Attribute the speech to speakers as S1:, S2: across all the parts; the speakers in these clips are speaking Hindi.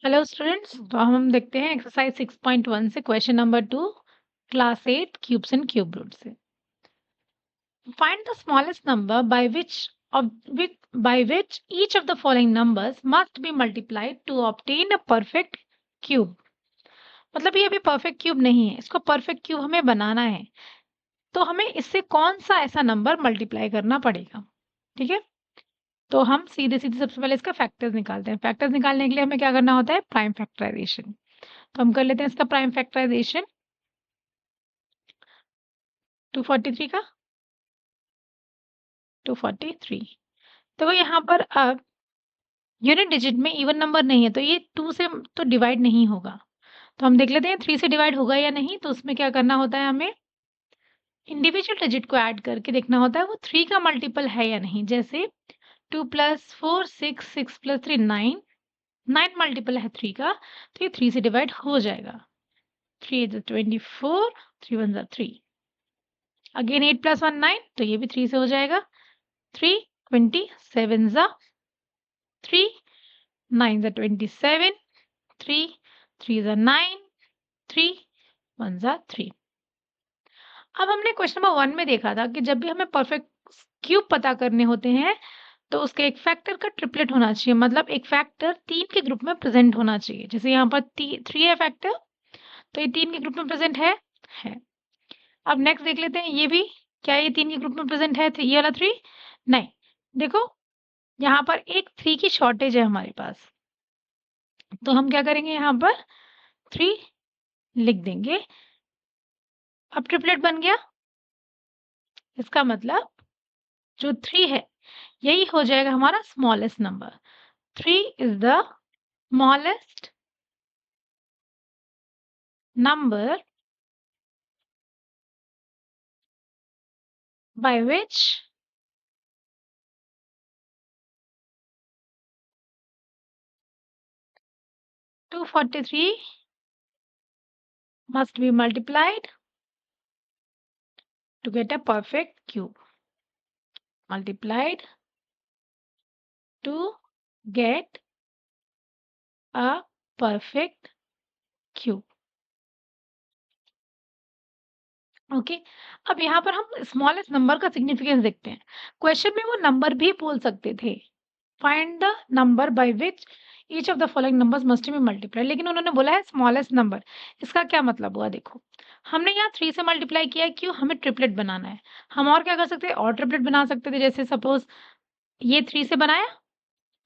S1: हेलो स्टूडेंट्स, तो हम देखते हैं एक्सरसाइज 6.1 से question number 2 class 8 cubes and cube root से। Find the smallest number by which each of the following numbers must be multiplied to obtain a perfect cube। मतलब ये अभी परफेक्ट क्यूब नहीं है, इसको परफेक्ट क्यूब हमें बनाना है, तो हमें इससे कौन सा ऐसा नंबर मल्टीप्लाई करना पड़ेगा। ठीक है, तो हम सीधे सीधे सबसे पहले इसका फैक्टर्स निकालते हैं। फैक्टर्स निकालने के लिए हमें क्या करना होता है, प्राइम फैक्टराइजेशन। तो हम कर लेते हैं इसका प्राइम फैक्टराइजेशन 243 का 243। तो यहाँ पर अब यूनिट डिजिट में इवन नंबर नहीं है, तो ये 2 से तो डिवाइड नहीं होगा। तो हम देख लेते हैं 3 से डिवाइड होगा या नहीं। तो उसमें क्या करना होता है, हमें इंडिविजुअल डिजिट को ऐड करके देखना होता है वो 3 का मल्टीपल है या नहीं। जैसे 2 + 4 6, 6 + 3 9, 9 मल्टीपल है 3 का, तो ये 3 से डिवाइड हो जाएगा। 3 × 24, 3 × 1 = 3। अगेन 8 + 1 9, तो ये भी 3 से हो जाएगा। 3 20, 7 × 3, 9 × 27, 3 3 × 9, 3 1 × 3। अब हमने क्वेश्चन नंबर 1 में देखा था कि जब भी हमें परफेक्ट क्यूब पता करने होते हैं तो उसके एक फैक्टर का ट्रिपलेट होना चाहिए, मतलब एक फैक्टर 3 के ग्रुप में प्रेजेंट होना चाहिए। जैसे यहाँ पर 3 है फैक्टर, तो ये 3 के ग्रुप में प्रेजेंट है। अब नेक्स्ट देख लेते हैं, ये भी क्या ये 3 के ग्रुप में प्रेजेंट है, ये वाला 3 नहीं। देखो यहाँ पर एक 3 की शॉर्टेज है हमारे पास, तो हम क्या करेंगे, यहाँ पर 3 लिख देंगे। अब ट्रिपलेट बन गया, इसका मतलब जो 3 है यही हो जाएगा हमारा smallest number. 3 is the smallest number by which two 43 must be multiplied to get a perfect cube. Multiplied to get a perfect cube. Okay अब यहाँ पर हम स्मॉलेस्ट नंबर का सिग्निफिकेंस देखते हैं। क्वेश्चन में वो नंबर भी बोल सकते थे, find the number by which each of the following numbers must be multiply, लेकिन उन्होंने बोला है स्मॉलेस्ट नंबर। इसका क्या मतलब हुआ, देखो हमने यहाँ 3 से मल्टीप्लाई किया है, क्यों, हमें ट्रिपलेट बनाना है। हम और क्या कर सकते हैं, और ट्रिपलेट बना सकते थे। जैसे सपोज ये 3 से बनाया,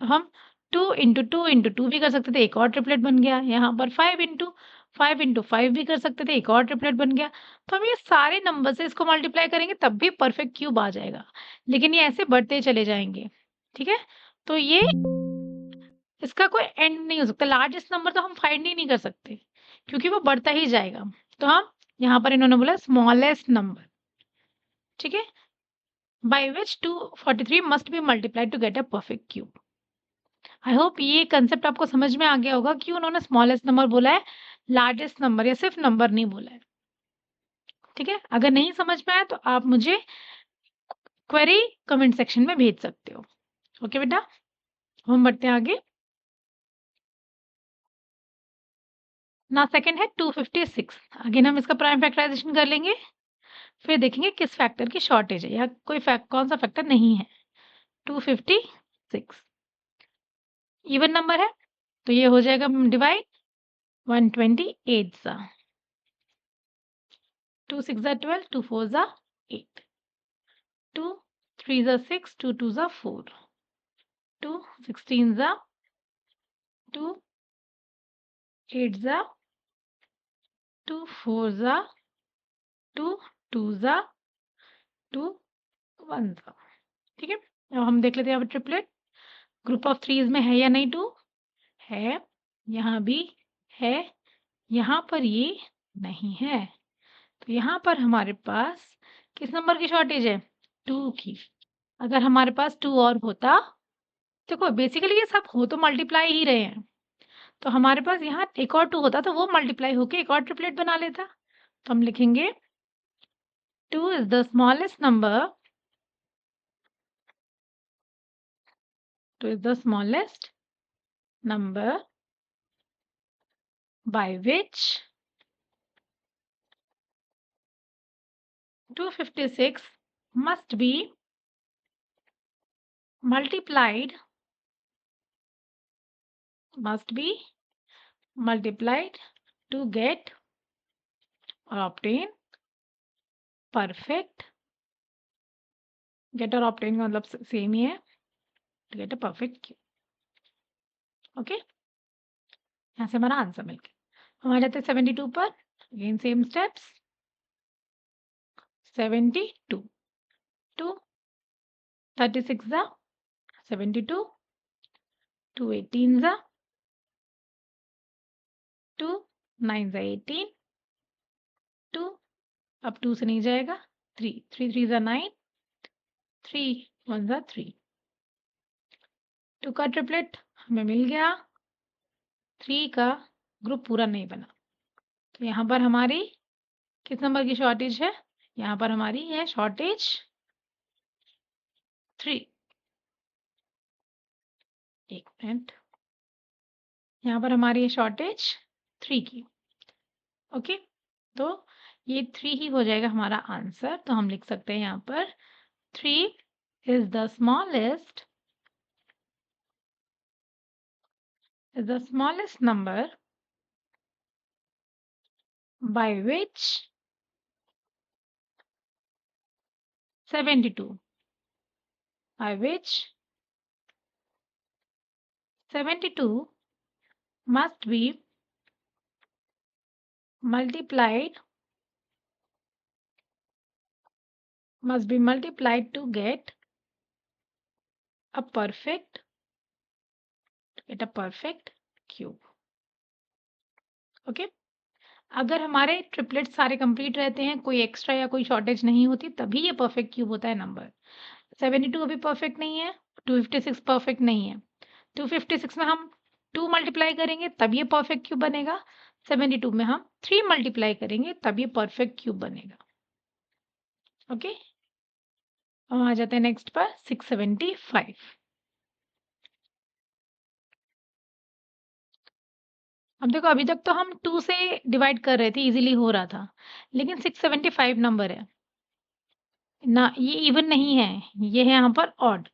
S1: तो हम 2 × 2 × 2 भी कर सकते थे, एक और ट्रिपलेट बन गया। यहाँ पर 5 × 5 × 5 भी कर सकते थे, एक और ट्रिपलेट बन गया। तो हम ये सारे नंबर से इसको मल्टीप्लाई करेंगे तब भी परफेक्ट क्यूब आ जाएगा, लेकिन ये ऐसे बढ़ते चले जाएंगे। ठीक है, तो ये इसका कोई एंड नहीं हो सकता। लार्जेस्ट नंबर तो हम फाइंड ही नहीं कर सकते, क्योंकि वो बढ़ता ही जाएगा। तो हम यहाँ पर इन्होंने बोला स्मॉलेस्ट नंबर। ठीक है, by which 243 must be multiplied to get a perfect cube. I hope ये कंसेप्ट आपको समझ में आ गया होगा कि उन्होंने स्मॉलेस्ट नंबर बोला है, लार्जेस्ट नंबर या सिर्फ नंबर नहीं बोला है। ठीक है, अगर नहीं समझ में आया तो आप मुझे क्वेरी कमेंट सेक्शन में भेज सकते हो। ओके बेटा, हम बढ़ते हैं आगे ना। सेकंड है 256। अगेन हम इसका प्राइम फैक्टराइजेशन कर लेंगे, फिर देखेंगे किस फैक्टर की शॉर्टेज है या कोई कौन सा फैक्टर नहीं है। 256 इवन नंबर है, तो ये हो जाएगा डिवाइड 128 सा 2 6 12, 2 4 8, 2 3 6, 2 2 4, 2 16 2 8 2 4 2 2 2 1। ठीक है, अब हम देख लेते हैं यहाँ पर ट्रिपलेट ग्रुप ऑफ थ्रीज में है या नहीं। 2 है, यहाँ भी है, यहाँ पर ये नहीं है, तो यहाँ पर हमारे पास किस नंबर की शॉर्टेज है, 2 की। अगर हमारे पास 2 और होता, देखो बेसिकली ये सब हो तो मल्टीप्लाई ही रहे हैं, तो हमारे पास यहाँ एक और 2 होता तो वो मल्टीप्लाई होके एक और ट्रिपलेट बना लेता। तो हम लिखेंगे 2 is the smallest number, 2 is the smallest number by which 256 must be multiplied to get or obtain perfect. Get और obtain का मतलब सेम ही है, to get a perfect cube. Okay, यहाँ से हमारा आंसर मिल गया। हम आ जाते हैं 72 पर। Again same steps. 72 2 36 जा 72, 2 18 जा 2 9 जा 18, 2 अब 2 से नहीं जाएगा, 3 3 3 जा 9, 3 1 जा 3, 2 का ट्रिपलेट हमें मिल गया, 3 का ग्रुप पूरा नहीं बना, तो यहाँ पर हमारी किस नंबर की शॉर्टेज है? यहाँ पर हमारी है शॉर्टेज 3। एक मिनट, यहाँ पर हमारी है शॉर्टेज 3 की। ओके, तो ये 3 ही हो जाएगा हमारा आंसर। तो हम लिख सकते हैं यहाँ पर 3 is the smallest number by which 72 must be multiplied to get a perfect cube. Okay, अगर हमारे ट्रिपलेट सारे कंप्लीट रहते हैं, कोई एक्स्ट्रा या कोई शॉर्टेज नहीं होती, तभी ये परफेक्ट क्यूब होता है नंबर। 72 अभी परफेक्ट नहीं है, 256 परफेक्ट नहीं है। 256 में हम 2 मल्टीप्लाई करेंगे तब ये परफेक्ट क्यूब बनेगा। 72 में हम 3 मल्टीप्लाई करेंगे तब ये परफेक्ट क्यूब बनेगा। ओके, अब आ जाते हैं नेक्स्ट पर 675। अब देखो, अभी तक तो हम 2 से डिवाइड कर रहे थे, इजीली हो रहा था, लेकिन 675 नंबर है ना, ये इवन नहीं है, ये है यहाँ पर ऑड।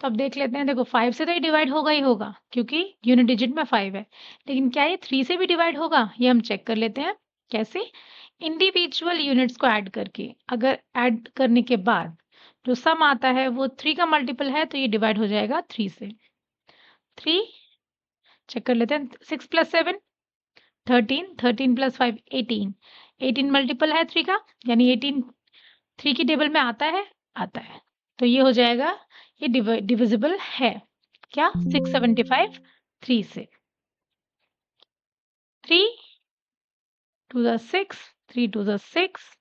S1: तो अब देख लेते हैं, देखो 5 से तो ये डिवाइड होगा ही होगा, क्योंकि यूनिट डिजिट में 5 है, लेकिन क्या ये 3 से भी डिवाइड होगा, ये हम चेक कर लेते हैं। कैसे? इंडिविजुअल यूनिट्स को ऐड करके, अगर ऐड करने के बाद जो सम आता है वो 3 का मल्टीपल है, तो ये डिवाइड हो जाएगा 3 से। 3 चेक कर लेते हैं, 6 प्लस 7 13, 13 प्लस 5 18, 18 मल्टीपल है 3 का, यानी 18 3 की टेबल में आता है, तो ये हो जाएगा, ये डिविजिबल है क्या? 675 3 से। 3 2 द 6, 3 2 द 6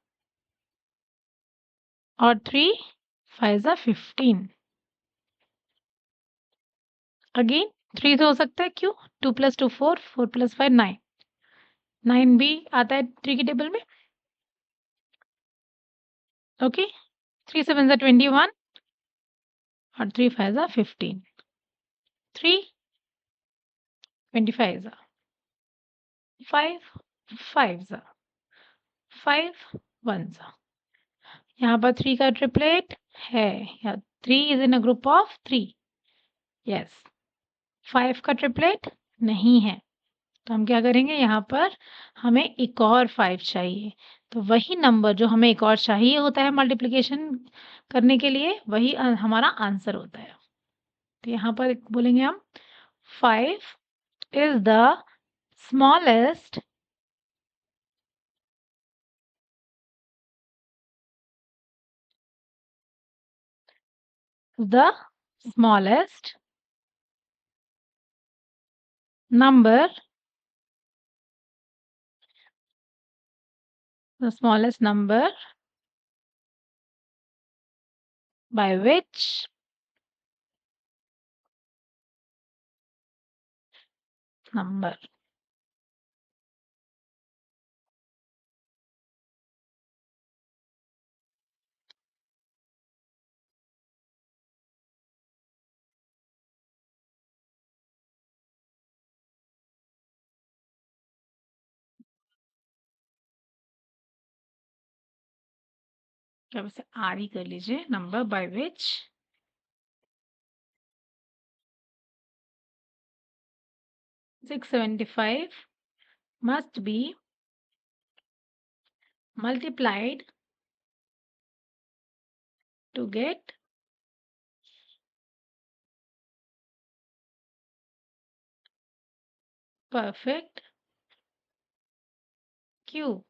S1: और 3 5 द 15। अगेन 3 से हो सकता है, क्यों? 2 प्लस 2 4, 4 प्लस 5 9, 9 भी आता है 3 की टेबल में। ओके, 3 7 द 21 और 3 5 द 15, 3 25 द 5 5 द 5 1 द, यहाँ पर 3 का ट्रिपलेट है, या 3 is in a group of 3। Yes, 5 का ट्रिपलेट नहीं है, तो हम क्या करेंगे, यहाँ पर हमें एक और 5 चाहिए, तो वही नंबर जो हमें एक और चाहिए होता है मल्टीप्लिकेशन करने के लिए, वही हमारा आंसर होता है। तो यहाँ पर बोलेंगे हम 5 is the smallest number by which number क्या वैसे आर ही कर लीजिए, number by which 675 must be multiplied to get perfect cube.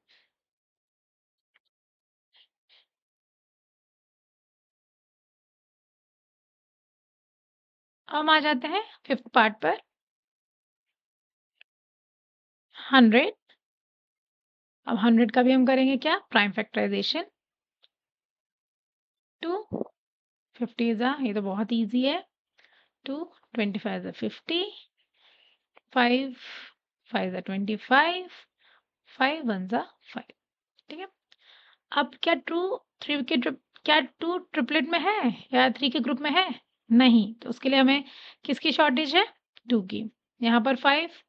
S1: हम आ जाते हैं फिफ्थ पार्ट पर, 100। अब 100 का भी हम करेंगे क्या, प्राइम फैक्टराइजेशन। 2 50 ये तो बहुत इजी है। 2 25 50, 5 5 25, 5 1 5। ठीक है। अब क्या ट्रू थ्री के क्या टू ट्रिपलेट में है या थ्री के ग्रुप में है? नहीं, तो उसके लिए हमें किसकी शॉर्टेज है, टू की। यहाँ पर 5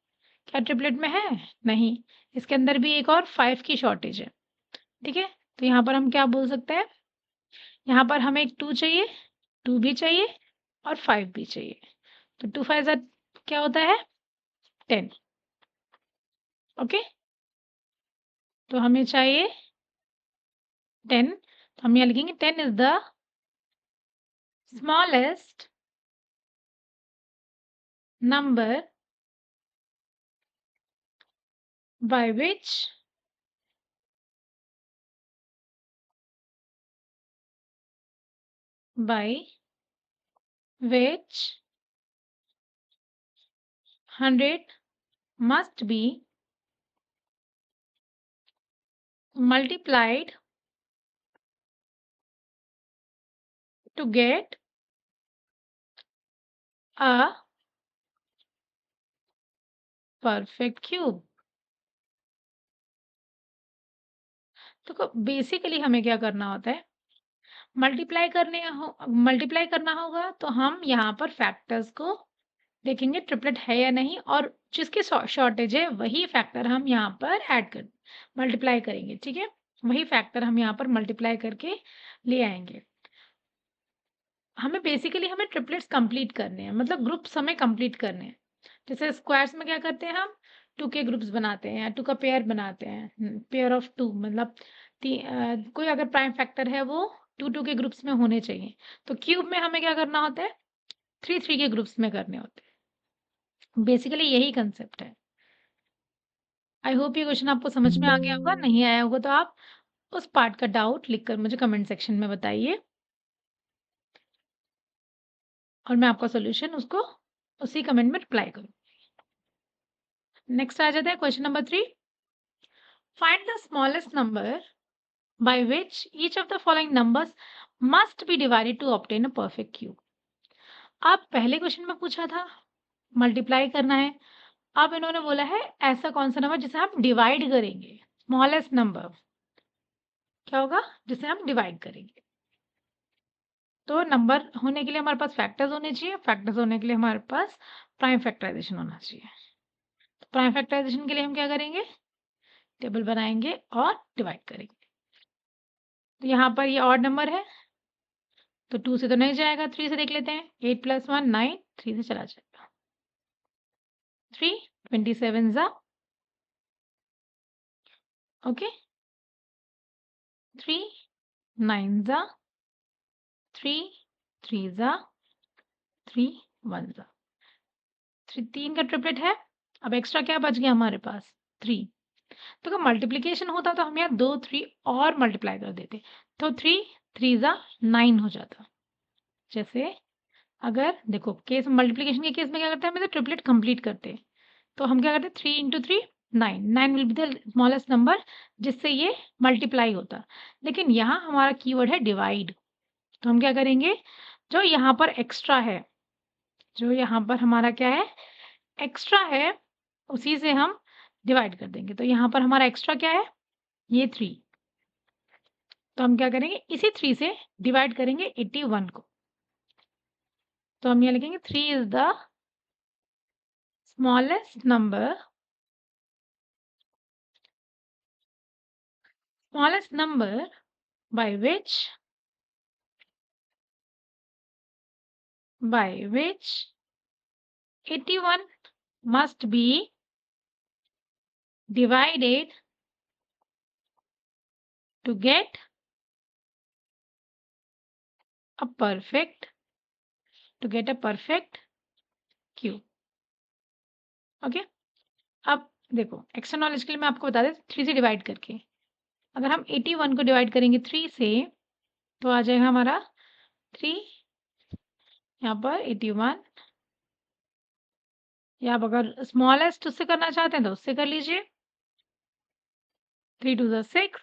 S1: क्या ट्रिपलेट में है? नहीं, इसके अंदर भी एक और 5 की शॉर्टेज है। ठीक है, तो यहाँ पर हम क्या बोल सकते हैं, यहाँ पर हमें एक 2 चाहिए, 2 भी चाहिए और 5 भी चाहिए। तो 2 5 क्या होता है, 10। ओके, तो हमें चाहिए 10। तो हम यहाँ लिखेंगे 10 is the smallest number by which by which 100 must be multiplied to get a perfect cube। तो बेसिकली हमें क्या करना होता है, मल्टीप्लाई करना होगा, तो हम यहाँ पर फैक्टर्स को देखेंगे ट्रिपलेट है या नहीं, और जिसकी शॉर्टेज है वही फैक्टर हम यहाँ पर ऐड कर मल्टीप्लाई करेंगे। ठीक है, वही फैक्टर हम यहाँ पर मल्टीप्लाई करके ले आएंगे। हमें ट्रिपलेट्स कंप्लीट करने हैं, मतलब ग्रुप्स हमें कंप्लीट करने हैं। जैसे स्क्वायर्स में क्या करते हैं, हम 2 के ग्रुप्स बनाते हैं या 2 का पेयर बनाते हैं, पेयर ऑफ 2, मतलब कोई अगर प्राइम फैक्टर है वो 2 2 के ग्रुप्स में होने चाहिए। तो क्यूब में हमें क्या करना होता है, 3 3 के ग्रुप्स में करने होते हैं। बेसिकली यही कंसेप्ट है। आई होप ये क्वेश्चन आपको समझ में आ गया होगा। नहीं आया होगा तो आप उस पार्ट का डाउट लिखकर मुझे कमेंट सेक्शन में बताइए, और मैं आपका सोल्यूशन उसको उसी कमेंट में रिप्लाई करूँ। नेक्स्ट आ जाता है question number 3। Find the smallest number by which each of the following numbers must be divided to obtain a perfect cube। अब पहले क्वेश्चन में पूछा था मल्टीप्लाई करना है, अब इन्होंने बोला है ऐसा कौन सा नंबर जिसे हम डिवाइड करेंगे, स्मॉलेस्ट नंबर क्या होगा जिसे हम डिवाइड करेंगे। तो नंबर होने के लिए हमारे पास फैक्टर्स होने चाहिए, फैक्टर्स होने के लिए हमारे पास प्राइम फैक्टराइजेशन होना चाहिए। तो प्राइम फैक्टराइजेशन के लिए हम क्या करेंगे, टेबल बनाएंगे और डिवाइड करेंगे। तो यहाँ पर ये ऑड नंबर है, तो 2 से तो नहीं जाएगा, 3 से देख लेते हैं। 8 + 1 9, 3 से चला जाएगा। 3 27 ओके, 3 9 3 3 3 1 3 का ट्रिपलेट है। अब एक्स्ट्रा क्या बच गया हमारे पास, 3। तो अगर मल्टीप्लीकेशन होता तो हम यहाँ 2 3 और मल्टीप्लाई कर देते, तो 3 3 9 हो जाता। जैसे अगर देखो केस मल्टीप्लिकेशन के केस में क्या करते हैं, हम ट्रिपलेट कंप्लीट करते हैं, तो हम क्या करते हैं 3 × 3 9, 9 will be the smallest number जिससे ये मल्टीप्लाई होता। लेकिन यहाँ हमारा कीवर्ड है डिवाइड, तो हम क्या करेंगे, जो यहाँ पर एक्स्ट्रा है, जो यहाँ पर हमारा क्या है एक्स्ट्रा है, उसी से हम डिवाइड कर देंगे। तो यहाँ पर हमारा एक्स्ट्रा क्या है, ये 3, तो हम क्या करेंगे इसी 3 से डिवाइड करेंगे 81 को। तो हम यहाँ लिखेंगे 3 is the smallest number by which 81 must be divided to get a perfect cube. Okay, अब देखो एक्स्ट्रा नॉलेज के लिए मैं आपको बता दें 3 से डिवाइड करके, अगर हम 81 को डिवाइड करेंगे 3 से तो आ जाएगा हमारा 3, यहाँ पर 81, या आप अगर स्मॉलेस्ट उससे करना चाहते हैं तो उससे कर लीजिए। 3 2 6,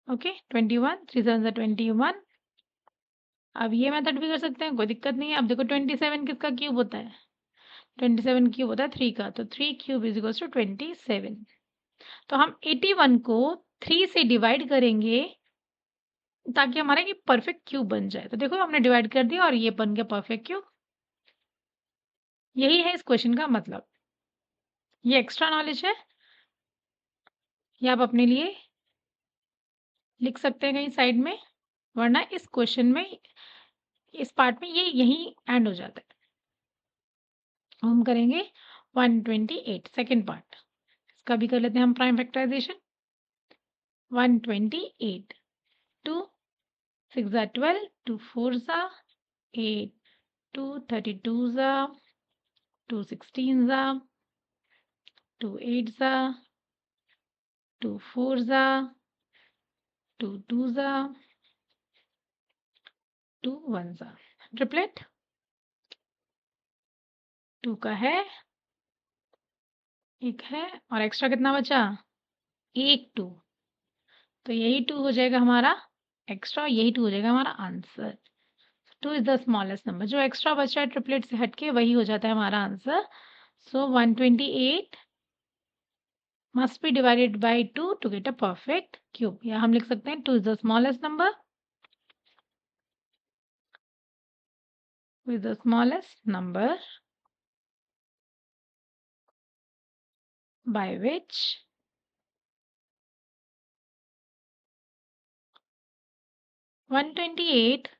S1: ओके 21, 3 7 21। अब ये मेथड भी कर सकते हैं, कोई दिक्कत नहीं है। अब देखो 27 किसका क्यूब होता है? 27 क्यूब होता है 3 का, तो 3 क्यूब इज इक्वल्स टू 27। तो हम 81 को 3 से डिवाइड करेंगे ताकि हमारा ये परफेक्ट क्यूब बन जाए। तो देखो हमने डिवाइड कर दिया और ये बन गया परफेक्ट क्यूब। यही है इस क्वेश्चन का मतलब। ये एक्स्ट्रा नॉलेज है, ये आप अपने लिए लिख सकते हैं कहीं साइड में, वरना इस क्वेश्चन में इस पार्ट में ये यही एंड हो जाता है। हम करेंगे 128 सेकेंड पार्ट, इसका भी कर लेते हैं हम प्राइम फैक्टराइजेशन। 128, 2 6 12, 2 4 8, 2 32 2 16 2 8 2 4 2 2 2 1 ट्रिपलेट 2 का है, एक है और एक्स्ट्रा कितना बचा? एक 2, तो यही 2 हो जाएगा हमारा एक्स्ट्रा, यही 2 हो जाएगा हमारा answer. 2 is the smallest number, जो एक्स्ट्रा बचा है ट्रिपलेट से हटके वही हो जाता है हमारा answer. So 128 must be divided by 2 to get a perfect cube, या हम लिख सकते हैं 2 is the smallest number, with the smallest number by which 128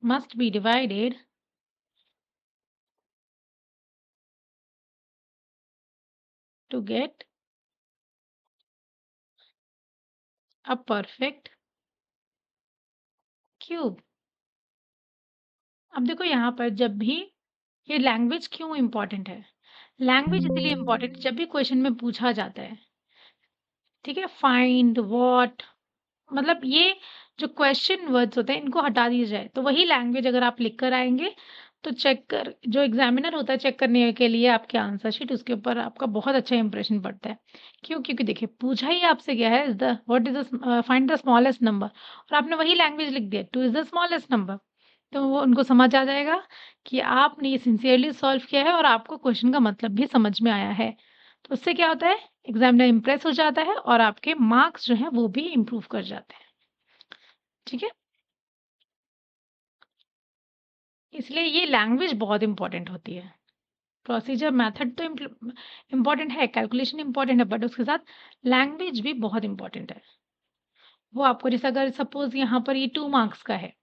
S1: must be divided to get a perfect cube। अब देखो यहाँ पर जब भी ये लैंग्वेज क्यों इंपॉर्टेंट है? लैंग्वेज इसलिए इंपॉर्टेंट जब भी क्वेश्चन में पूछा जाता है, ठीक है, फाइंड व्हाट, मतलब ये जो क्वेश्चन वर्ड्स होते हैं इनको हटा दिया जाए, तो वही लैंग्वेज अगर आप लिख कर आएंगे तो चेक कर जो एग्जामिनर होता है चेक करने के लिए आपके आंसर शीट, उसके ऊपर आपका बहुत अच्छा इंप्रेशन पड़ता है। क्यों? क्योंकि देखिए पूछा ही आपसे गया है the what is the find the smallest number, और आपने वही लैंग्वेज लिख दिया 2 इज द स्मॉलेस्ट नंबर, तो वो उनको समझ आ जाएगा कि आपने ये सिंसियरली सॉल्व किया है और आपको क्वेश्चन का मतलब भी समझ में आया है। तो उससे क्या होता है, एग्जामिनर इम्प्रेस हो जाता है और आपके मार्क्स जो है वो भी इम्प्रूव कर जाते हैं। ठीक है, इसलिए ये लैंग्वेज बहुत इंपॉर्टेंट होती है। प्रोसीजर मेथड तो इम्पॉर्टेंट है, कैलकुलेशन इम्पॉर्टेंट है, बट उसके साथ लैंग्वेज भी बहुत इंपॉर्टेंट है। वो आपको जैसे अगर सपोज यहाँ पर ये 2 मार्क्स का है,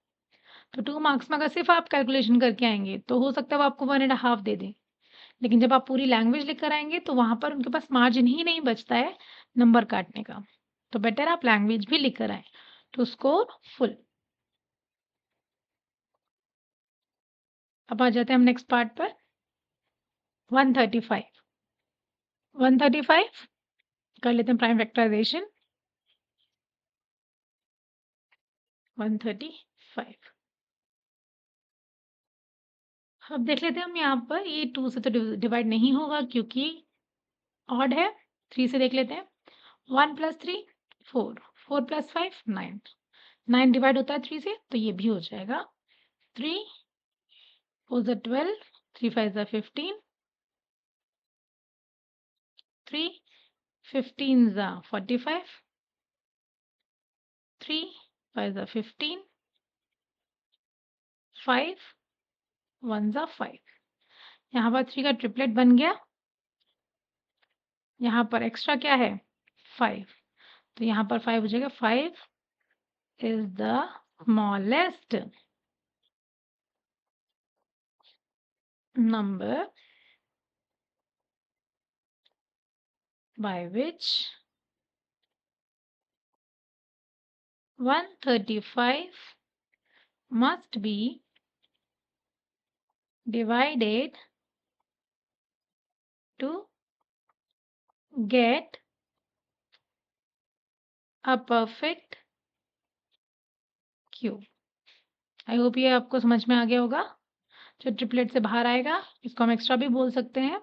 S1: तो 2 मार्क्स में अगर सिर्फ आप कैलकुलेशन करके आएंगे तो हो सकता है वो आपको 1.5 दे दें, लेकिन जब आप पूरी लैंग्वेज लिख कर आएंगे तो वहां पर उनके पास मार्जिन ही नहीं बचता है नंबर काटने का। तो बेटर आप लैंग्वेज भी लिख कर आए तो स्कोर फुल। अब आ जाते हैं हम नेक्स्ट पार्ट पर। 135 135 कर लेते हैं प्राइम फैक्टराइजेशन। 135 अब देख लेते हैं हम यहाँ पर, ये 2 से तो डिवाइड नहीं होगा क्योंकि ऑड है। 3 से देख लेते हैं। 1 + 3 4, 4 + 5 9, 9 डिवाइड होता है 3 से, तो ये भी हो जाएगा। 3 4 = 12, 3 5 = 15, 3 15 = 45, 3 5 = 15, 5 1 = 5। यहाँ पर 3 का ट्रिपलेट बन गया। यहाँ पर एक्स्ट्रा क्या है? 5। तो यहाँ पर 5 हो जाएगा। 5 is the smallest number by which 135 must be divided to get a perfect cube। I hope ये आपको समझ में आ गया होगा। जो ट्रिपलेट से बाहर आएगा इसको हम एक्स्ट्रा भी बोल सकते हैं,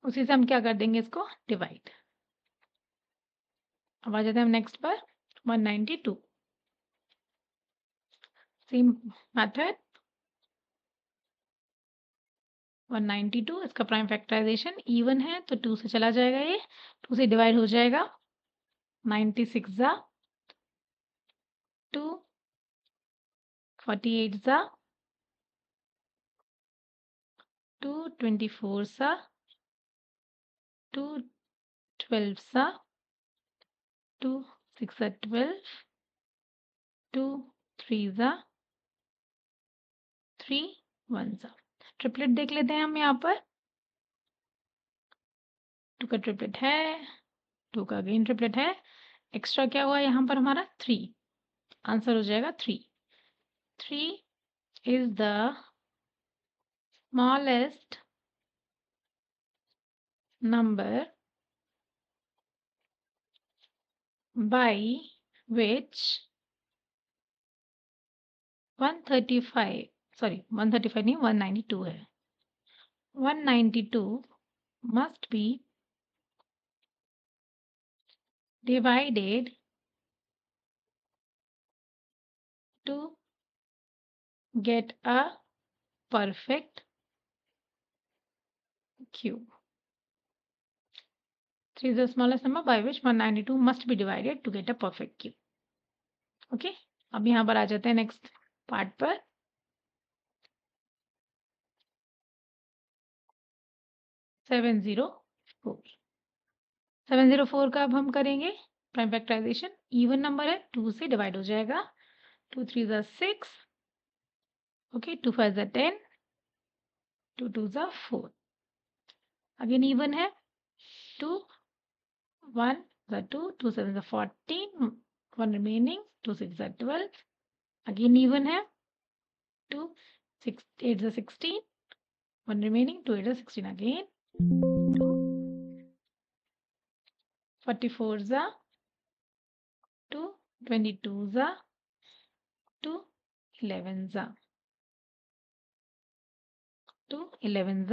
S1: उसी से हम क्या कर देंगे, इसको डिवाइड। अब आ जाते हैं हम नेक्स्ट पर 192। सेम मेथड 192, इसका प्राइम फैक्टराइजेशन इवन है तो 2 से चला जाएगा, ये 2 से डिवाइड हो जाएगा। 96 जा 2, 48 जा 2, 24 सा 2, 12 सा 2, 6 सा 12, 2, 3 सा 3, 1 सा। ट्रिपलेट देख लेते हैं हम यहाँ पर। 2 का ट्रिपलेट है, 2 का अगेन ट्रिपलेट है। एक्स्ट्रा क्या हुआ यहाँ पर हमारा 3। आंसर हो जाएगा 3। 3 is the smallest number by which 135, sorry 135 नहीं 192 है। 192 must be divided to get a perfect cube। 3 is the smallest number by which 192 must be divided to get a perfect cube। Okay, अब यहाँ पर आ जाते हैं नेक्स्ट पार्ट पर। 704। 704 का अब हम करेंगे प्राइम फैक्टराइजेशन। इवन नंबर है, 2 से डिवाइड हो जाएगा। 2 3 is 6, okay 2 5 is 10, 2 2 is 4। Again even है, 2 1 is 2, 2 7 is 14, 1 remaining, 2 6 is 12। Again even है, 2 6 8 is 16, 1 remaining, 2 8 is 16 again। 2 44 is 2, 22 is 2, 11 is 2, 11 is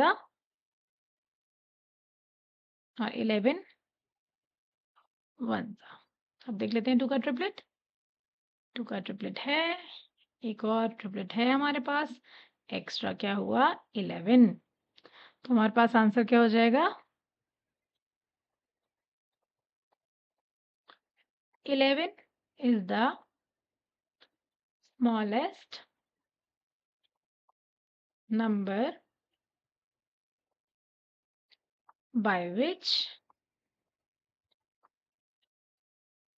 S1: और 11 1। अब देख लेते हैं 2 का ट्रिपलेट। 2 का ट्रिपलेट है, एक और ट्रिपलेट है हमारे पास। एक्स्ट्रा क्या हुआ 11। तो हमारे पास आंसर क्या हो जाएगा 11 is the smallest number by which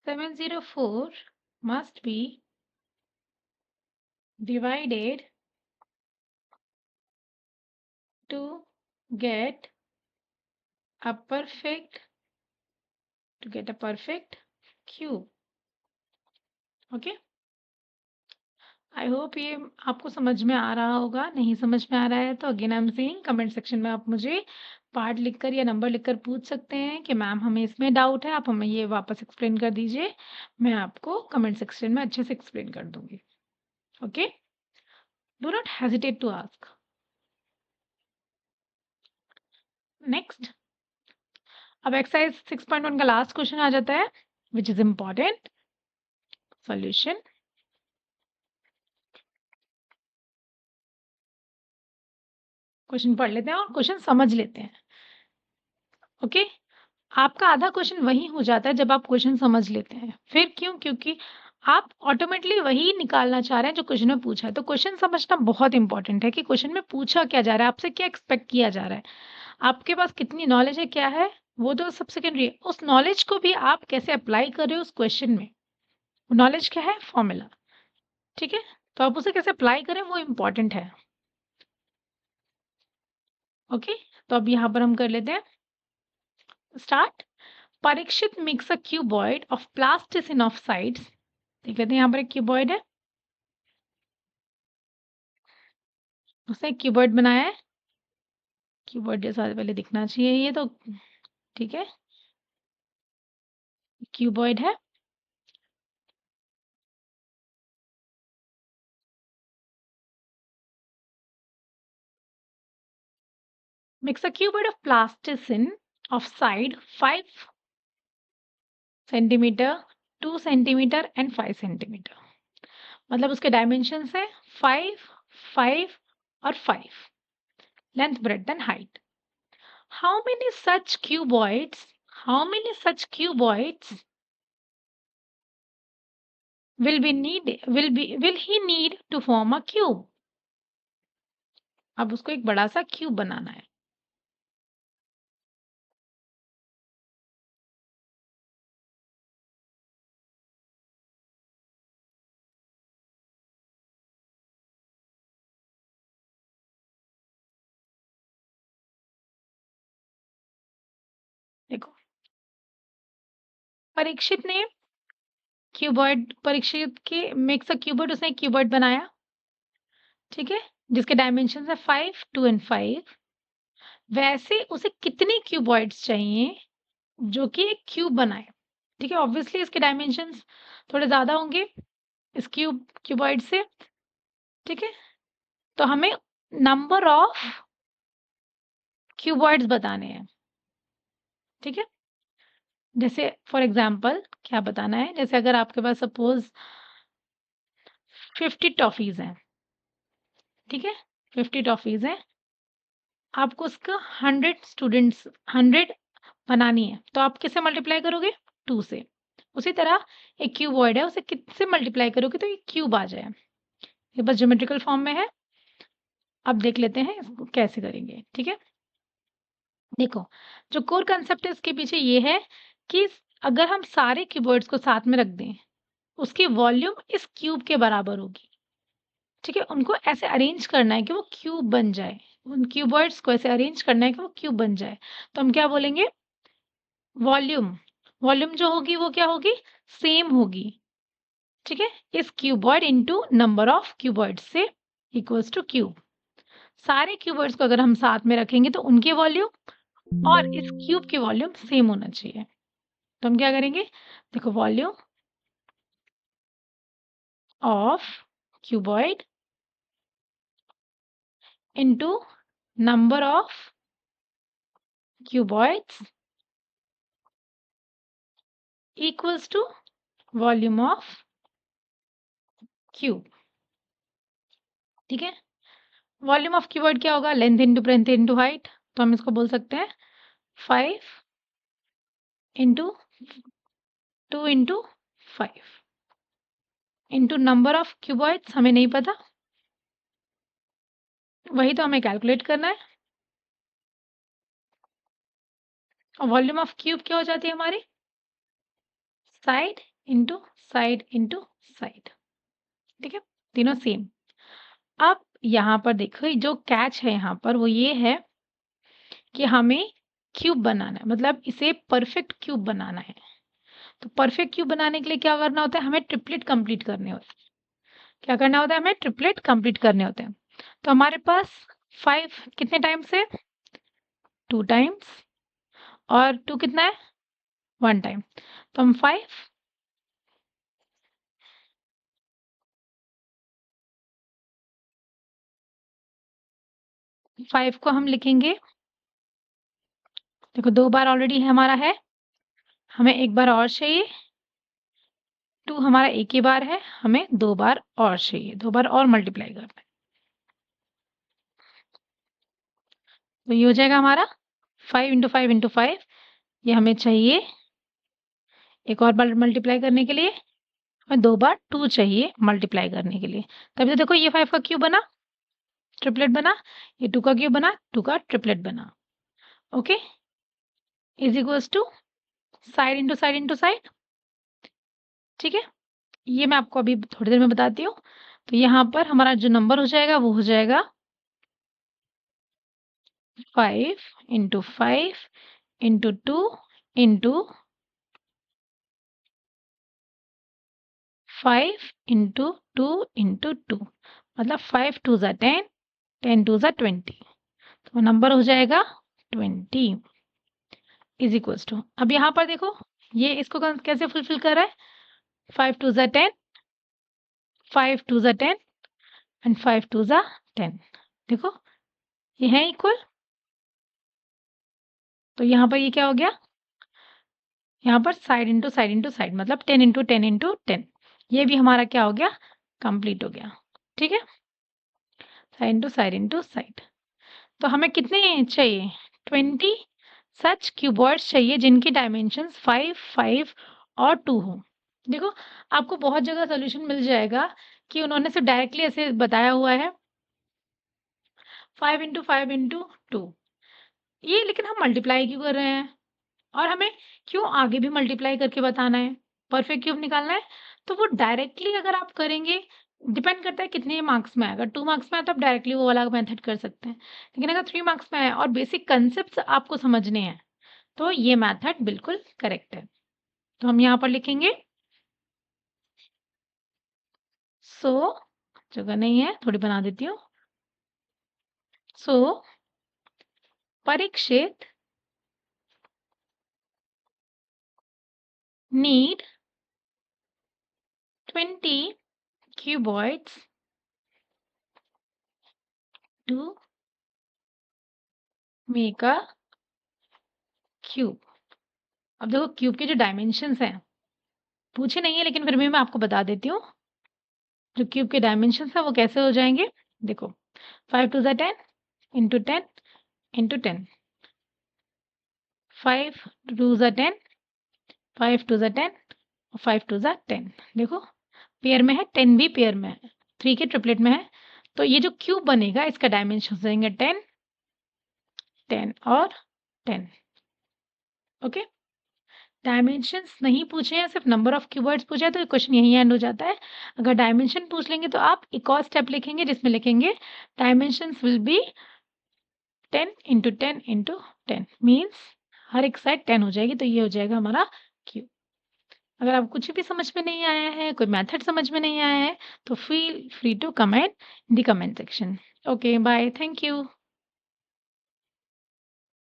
S1: 704 must be divided to get a perfect cube। Okay, I hope ये आपको समझ में आ रहा होगा। नहीं समझ में आ रहा है तो again I am saying, comment section में आप मुझे पार्ट लिखकर या नंबर लिखकर पूछ सकते हैं कि मैम हमें इसमें डाउट है, आप हमें ये वापस एक्सप्लेन कर दीजिए। मैं आपको कमेंट सेक्शन में अच्छे से एक्सप्लेन कर दूंगी। Okay, do not hesitate to ask. Next, अब एक्सरसाइज 6.1 का लास्ट क्वेश्चन आ जाता है, which is important. Solution. Question पढ़ लेते हैं और क्वेश्चन समझ लेते हैं। ओके, आपका आधा क्वेश्चन वही हो जाता है जब आप क्वेश्चन समझ लेते हैं। फिर क्यों? क्योंकि आप ऑटोमेटिकली वही निकालना चाह रहे हैं जो क्वेश्चन में पूछा है। तो क्वेश्चन समझना बहुत इंपॉर्टेंट है कि क्वेश्चन में पूछा क्या जा रहा है, आपसे क्या एक्सपेक्ट किया जा रहा है, आपके पास कितनी नॉलेज है, क्या है, वो तो सब सेकेंडरी है। उस नॉलेज को भी आप कैसे अप्लाई कर रहे हो उस क्वेश्चन में, नॉलेज क्या है, फॉर्मूला, ठीक है, तो आप उसे कैसे अप्लाई करें वो इम्पोर्टेंट है। ओके, तो अब यहाँ पर हम कर लेते हैं start. Parikshit makes a cuboid of plasticine of sides. देख लेते हैं, यहाँ पर एक क्यूबॉइड है, उसने एक क्यूबॉइड बनाया है, क्यूबॉइड जैसा पहले दिखना चाहिए ये तो, ठीक है, क्यूबॉइड है। Makes a cuboid of plasticine of side 5 centimetre, 2 centimetre and 5 centimetre. मतलब उसके डायमेंशंस है 5, 5 और 5, length, breadth and height. How many such cuboids, how many such cuboids will he need to form a cube? अब उसको एक बड़ा सा क्यूब बनाना है। देखो, परीक्षित ने क्यूबॉइड, परीक्षित के मेक्स अ क्यूबॉइड, उसने एक क्यूबॉइड बनाया, ठीक है, जिसके डायमेंशन है 5, 2 एंड 5। वैसे उसे कितने क्यूबॉइड्स चाहिए जो कि एक क्यूब बनाए, ठीक है, ऑब्वियसली इसके डायमेंशंस थोड़े ज्यादा होंगे इस क्यूबॉइड से, ठीक है, तो हमें नंबर ऑफ क्यूबॉइड्स बताने हैं, ठीक है। जैसे फॉर एग्जांपल क्या बताना है, जैसे अगर आपके पास सपोज 50 टॉफीज हैं, ठीक है, 50 टॉफीज हैं, आपको उसका 100 स्टूडेंट्स, 100 बनानी है, तो आप किससे मल्टीप्लाई करोगे, 2 से। उसी तरह एक क्यूबॉइड है, उसे किससे मल्टीप्लाई करोगे तो ये क्यूब आ जाए। ये बस ज्योमेट्रिकल फॉर्म में है। अब देख लेते हैं इसको कैसे करेंगे, ठीक है। देखो, जो कोर कंसेप्ट है इसके पीछे ये है कि अगर हम सारे क्यूबॉइड्स को साथ में रख दें, उसकी वॉल्यूम इस क्यूब के बराबर होगी, ठीक है। उनको ऐसे अरेंज करना है कि वो क्यूब बन जाए, उन क्यूबॉइड्स को ऐसे अरेंज करना है कि वो क्यूब बन जाए। तो हम क्या बोलेंगे, वॉल्यूम, वॉल्यूम जो होगी वो क्या होगी, सेम होगी, ठीक है, इस cuboid into number of cuboids से इक्वल्स टू क्यूब। सारे क्यूबॉइड्स को अगर हम साथ में रखेंगे तो उनकी वॉल्यूम और इस क्यूब की वॉल्यूम सेम होना चाहिए। तो हम क्या करेंगे, देखो, volume of cuboid into number of cuboids equals to volume of cube, ठीक है। वॉल्यूम ऑफ क्यूबॉइड क्या होगा, length into breadth into height, तो हम इसको बोल सकते हैं 5 into 2 into 5 into number of cuboids हमें नहीं पता, वही तो हमें कैलकुलेट करना है। और वॉल्यूम ऑफ क्यूब क्या हो जाती है हमारी, side into side into side, ठीक है, तीनों सेम। अब यहाँ पर देखो, जो कैच है यहाँ पर वो ये है कि हमें क्यूब बनाना है, मतलब इसे परफेक्ट क्यूब बनाना है। तो परफेक्ट क्यूब बनाने के लिए क्या करना होता है, हमें ट्रिपलेट कंप्लीट करने होते हैं। क्या करना होता है, हमें ट्रिपलेट कंप्लीट करने होते हैं। तो हमारे पास 5 कितने टाइम्स है, 2 टाइम्स, और 2 कितना है, 1 टाइम। तो हम 5 को हम लिखेंगे, देखो 2 बार ऑलरेडी हमारा है, हमें एक बार और चाहिए, 2 हमारा एक ही बार है, हमें 2 बार और चाहिए, 2 बार और मल्टीप्लाई करना है। तो ये हो जाएगा हमारा 5 इंटू 5 इंटू 5, ये हमें चाहिए एक और बार मल्टीप्लाई करने के लिए, हमें 2 बार 2 चाहिए मल्टीप्लाई करने के लिए। तभी तो देखो ये 5 का क्यूब बना, ट्रिपलेट बना, ये 2 का क्यूब बना, 2 का ट्रिपलेट बना। Okay, is equals to side into side into side. ठीक है, ये मैं आपको अभी थोड़ी देर में बताती हूँ। तो यहाँ पर हमारा जो नंबर हो जाएगा वो हो जाएगा 5 into 5 into 2 into 5 into 2 into 2, मतलब 5 2 ज़ा 10, 10 2 ज़ा 20, तो नंबर हो जाएगा 20 इज इक्वल्स टू। अब यहाँ पर देखो ये इसको कैसे फुलफिल कर रहा है, 5 2 ज़ा 10, 5 2 ज़ा 10 एंड 5 2 ज़ा 10। देखो ये है इक्वल, तो यहाँ पर ये क्या हो गया, यहाँ पर side into side into side, मतलब 10 इंटू 10 इंटू 10, ये भी हमारा क्या हो गया, कंप्लीट हो गया। ठीक है, side into side into side. तो हमें कितने चाहिए, 20 सच क्यूबॉइड्स चाहिए जिनकी डायमेंशंस 5 5 और 2 हो। देखो आपको बहुत जगह सोल्यूशन मिल जाएगा कि उन्होंने सिर्फ डायरेक्टली ऐसे बताया हुआ है 5 इंटू 5 इंटू 2, ये लेकिन हम मल्टीप्लाई क्यों कर रहे हैं, और हमें क्यों आगे भी मल्टीप्लाई करके बताना है, परफेक्ट क्यूब निकालना है। तो वो डायरेक्टली अगर आप करेंगे, डिपेंड करता है कितने मार्क्स में आएगा। 2 मार्क्स में आया तो आप डायरेक्टली वो वाला मेथड कर सकते हैं, लेकिन अगर 3 मार्क्स में आया और बेसिक कंसेप्ट आपको समझने हैं तो ये मेथड बिल्कुल करेक्ट है। तो हम यहाँ पर लिखेंगे जगह नहीं है, थोड़ी बना देती हूँ। Parikshit need 20 cuboids to make a cube। अब देखो क्यूब के जो डायमेंशंस हैं पूछे नहीं है, लेकिन फिर भी मैं आपको बता देती हूँ जो क्यूब के डायमेंशंस है वो कैसे हो जाएंगे। देखो 5 2 ज़ा 10 इंटू 10 इंटू 10, 5 2 ज़ा 10, 5 2 ज़ा 10 और 5 2 ज़ा 10। देखो पेयर में है, 10 भी पेयर में है, 3 के ट्रिपलेट में है। तो ये जो क्यूब बनेगा इसका डायमेंशन हो जाएंगे 10 10 और 10। ओके, डायमेंशंस नहीं पूछे हैं, सिर्फ नंबर ऑफ क्यूबॉइड्स पूछा है, तो क्वेश्चन यहीं एंड हो जाता है। अगर डायमेंशन पूछ लेंगे तो आप एक और स्टेप लिखेंगे जिसमें लिखेंगे dimensions will be 10 into 10 into 10, means हर एक साइड 10 हो जाएगी, तो ये हो जाएगा हमारा क्यूब। अगर आप कुछ भी समझ में नहीं आया है, कोई मेथड समझ में नहीं आया है, तो feel free to comment in the comment section. Okay bye, thank you.